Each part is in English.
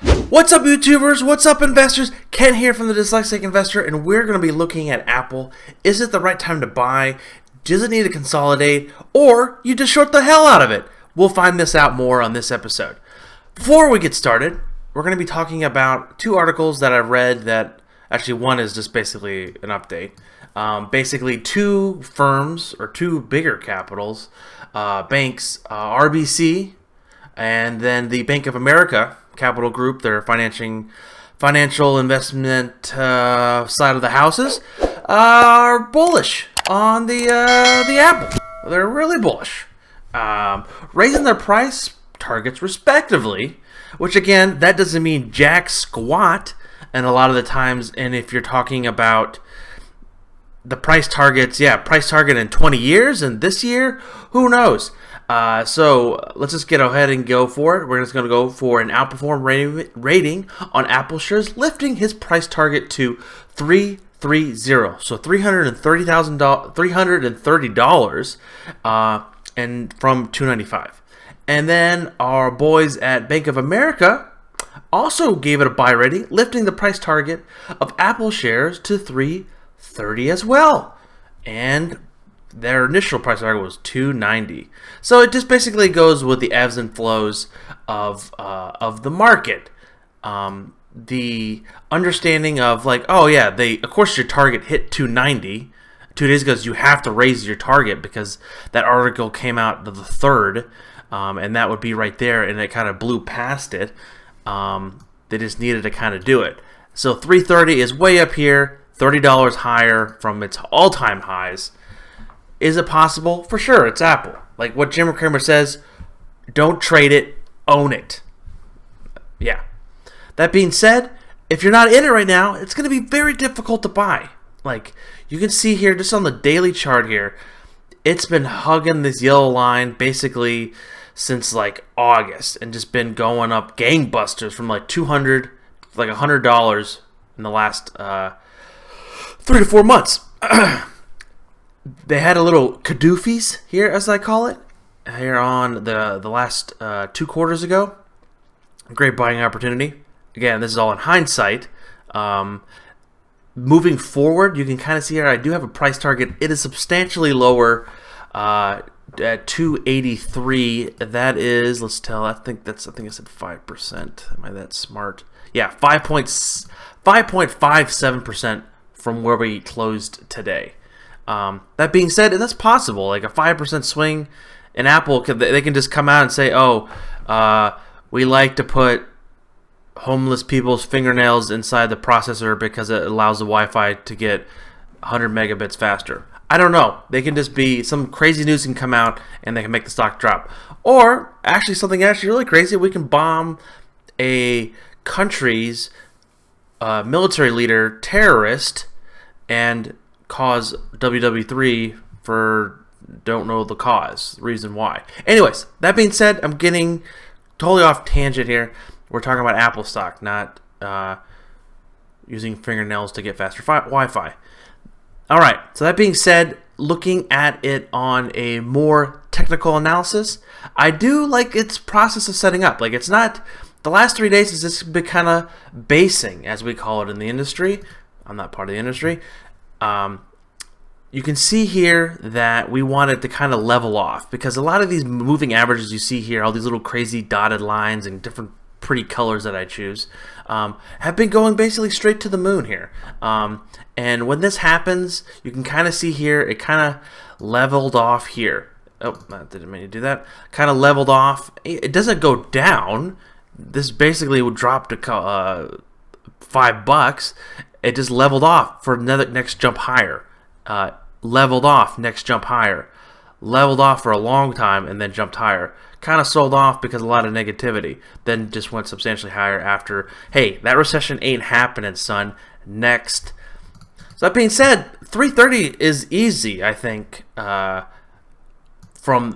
What's up, YouTubers? What's up, investors? Ken here from the Dyslexic Investor, and we're going to be looking at Apple. Is it the right time to buy? Does it need to consolidate? Or you just short the hell out of it? We'll find this out more on this episode. Before we get started, we're going to be talking about two articles that I've read that, actually one is just basically an update. Basically two firms, or two bigger capitals, banks, RBC, and then the Bank of America Capital Group, their financial investment side of the houses, are bullish on the Apple. They're really bullish, raising their price targets respectively, which again, that doesn't mean jack squat. And a lot of the times, and if you're talking about the price targets, price target in 20 years and this year, who knows? So let's just get ahead and go for it. We're just going to go for an outperform rating on Apple shares, lifting his price target to $330. So $330, and from $295. And then our boys at Bank of America also gave it a buy rating, lifting the price target of Apple shares to $330 as well. And their initial price target was $290. So it just basically goes with the ebbs and flows of the market. The understanding of like, oh yeah, of course your target hit $290 2 days ago. You have to raise your target because that article came out the 3rd, and that would be right there, and it kind of blew past it. They just needed to kind of do it. So $330 is way up here, $30 higher from its all-time highs. Is it possible? For sure, it's Apple. Like what Jim Cramer says, don't trade it, own it. Yeah. That being said, if you're not in it right now, it's going to be very difficult to buy. Like you can see here, just on the daily chart here, it's been hugging this yellow line basically since like August and just been going up gangbusters from like $200 to like $100 in the last 3 to 4 months. They had a little kadoofies here, as I call it, here on the last 2 quarters ago. Great buying opportunity. Again, this is all in hindsight. Moving forward, you can kind of see here I do have a price target. It is substantially lower at $283. That is, let's tell. I think I said 5%. Am I that smart? Yeah, 5.57% from where we closed today. That being said, that's possible. Like a 5% swing in Apple, they can just come out and say, "Oh, we like to put homeless people's fingernails inside the processor because it allows the Wi-Fi to get 100 megabits faster." I don't know. They can just be some crazy news can come out and they can make the stock drop, or actually something actually really crazy. We can bomb a country's military leader terrorist and cause WW3 for don't know the cause, reason why. Anyways, that being said, I'm getting totally off tangent here. We're talking about Apple stock, not using fingernails to get faster Wi-Fi. All right, so that being said, looking at it on a more technical analysis, I do like its process of setting up. Like it's not, the last 3 days has just been kind of basing, as we call it in the industry. I'm not part of the industry. You can see here that we wanted to kind of level off because a lot of these moving averages you see here, all these little crazy dotted lines and different pretty colors that I choose, have been going basically straight to the moon here. And when this happens, you can kind of see here, it kind of leveled off here. Oh, I didn't mean to do that. Kind of leveled off. It doesn't go down. This basically would drop to $5. It just leveled off for another next jump higher. Leveled off, next jump higher. Leveled off for a long time and then jumped higher. Kind of sold off because a lot of negativity. Then just went substantially higher after, hey, that recession ain't happening, son. Next. So that being said, 330 is easy, I think, from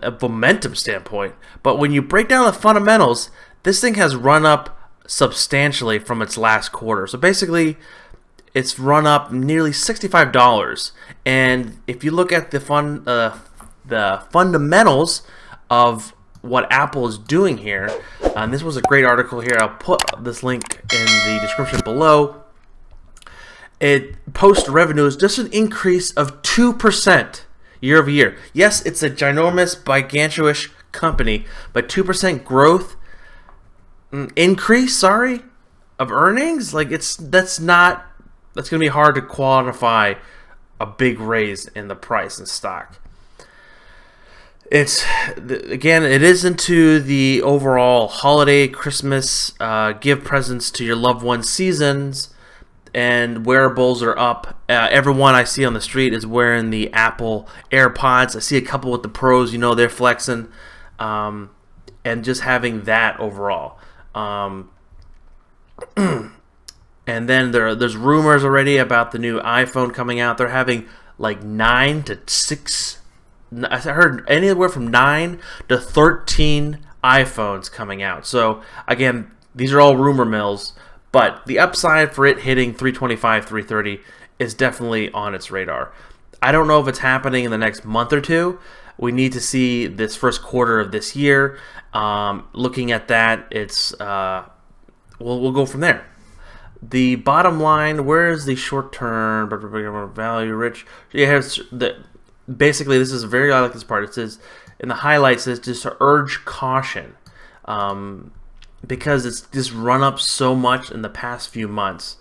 a momentum standpoint. But when you break down the fundamentals, this thing has run up substantially from its last quarter. So basically, it's run up nearly $65. And if you look at the fundamentals of what Apple is doing here. And this was a great article here. I'll put this link in the description below. It post revenue is just an increase of 2% year over year. Yes, it's a ginormous, gigantuish company, but 2% growth increase, of earnings. Like that's going to be hard to quantify a big raise in the price and stock. It is into the overall holiday, Christmas, give presents to your loved ones seasons, and wearables are up. Everyone I see on the street is wearing the Apple AirPods. I see a couple with the Pros, they're flexing, and just having that overall. And then there's rumors already about the new iPhone coming out. They're having like 9 to 6. I heard anywhere from 9 to 13 iPhones coming out. So again, these are all rumor mills, but the upside for it hitting 325, 330 is definitely on its radar. I don't know if it's happening in the next month or two. We need to see this first quarter of this year. Looking at that, it's we'll go from there. The bottom line, where is the short-term value rich? Basically, this is I like this part. It says in the highlights, it's just to urge caution, because it's just run up so much in the past few months.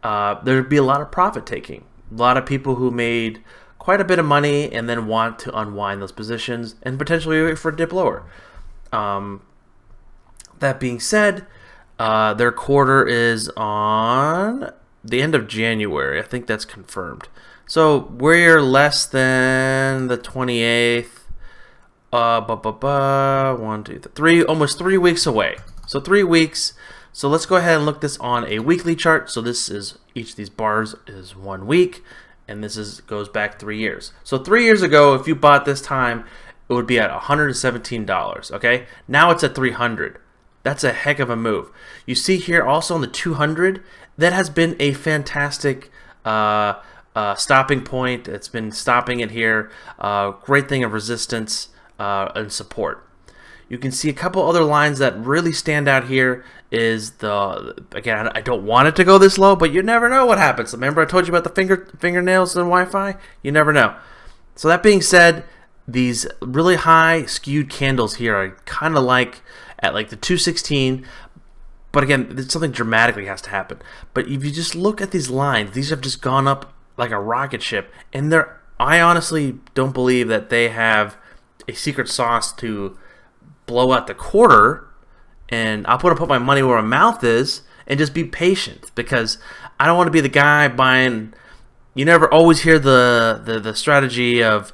There'd be a lot of profit taking. A lot of people who made quite a bit of money and then want to unwind those positions and potentially wait for a dip lower. That being said, their quarter is on the end of January. I think that's confirmed. So we're less than the 28th. 1, 2, 3, almost 3 weeks away. So 3 weeks. So let's go ahead and look this on a weekly chart. So this is, each of these bars is 1 week, and this goes back 3 years. So 3 years ago, if you bought this time, it would be at $117. Okay, now it's at $300. That's a heck of a move. You see here also on the 200, that has been a fantastic stopping point. It's been stopping it here. Great thing of resistance and support. You can see a couple other lines that really stand out here. Is again, I don't want it to go this low, but you never know what happens. Remember I told you about the fingernails and Wi-Fi? You never know. So that being said, these really high skewed candles here are kind of like at like the 216, but again, something dramatically has to happen. But if you just look at these lines, these have just gone up like a rocket ship, and I honestly don't believe that they have a secret sauce to blow out the quarter. And I'll put my money where my mouth is and just be patient, because I don't want to be the guy buying. You never always hear the strategy of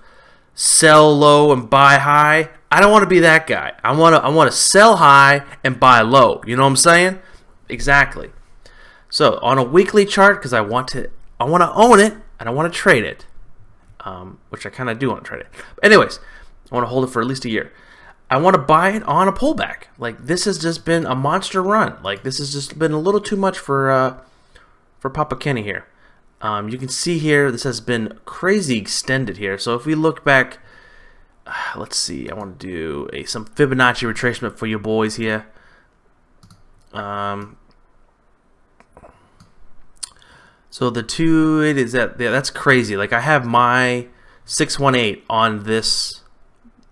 sell low and buy high. I don't want to be that guy. I want to sell high and buy low. You know what I'm saying? Exactly. So on a weekly chart, because I want to own it and I want to trade it, which I kind of do want to trade it. But anyways, I want to hold it for at least a year. I want to buy it on a pullback. Like, this has just been a monster run. Like, this has just been a little too much for Papa Kenny here. You can see here this has been crazy extended here. So if we look back, let's see. I want to do some Fibonacci retracement for you boys here. So the 2 is that, yeah, that's crazy. Like, I have my 618 on this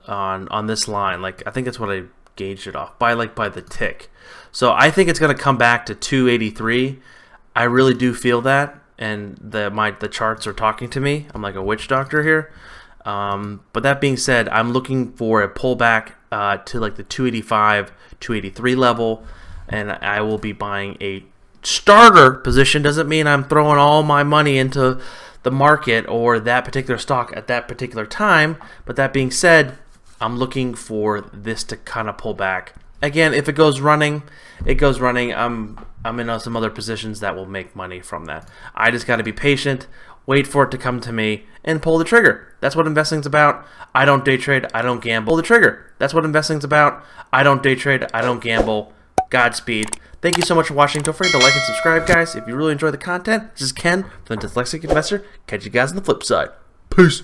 on this line. Like, I think that's what I gauged it off by the tick. So I think it's going to come back to 283. I really do feel that, and the charts are talking to me. I'm like a witch doctor here. But that being said, I'm looking for a pullback to like the 285, 283 level, and I will be buying a starter position. Doesn't mean I'm throwing all my money into the market or that particular stock at that particular time. But that being said, I'm looking for this to kind of pull back. Again, if it goes running, it goes running. I'm in some other positions that will make money from that. I just got to be patient, wait for it to come to me, and pull the trigger. That's what investing's about. I don't day trade. I don't gamble. Pull the trigger. That's what investing's about. I don't day trade. I don't gamble. Godspeed. Thank you so much for watching. Don't forget to like and subscribe, guys. If you really enjoy the content, this is Ken from the Dyslexic Investor. Catch you guys on the flip side. Peace.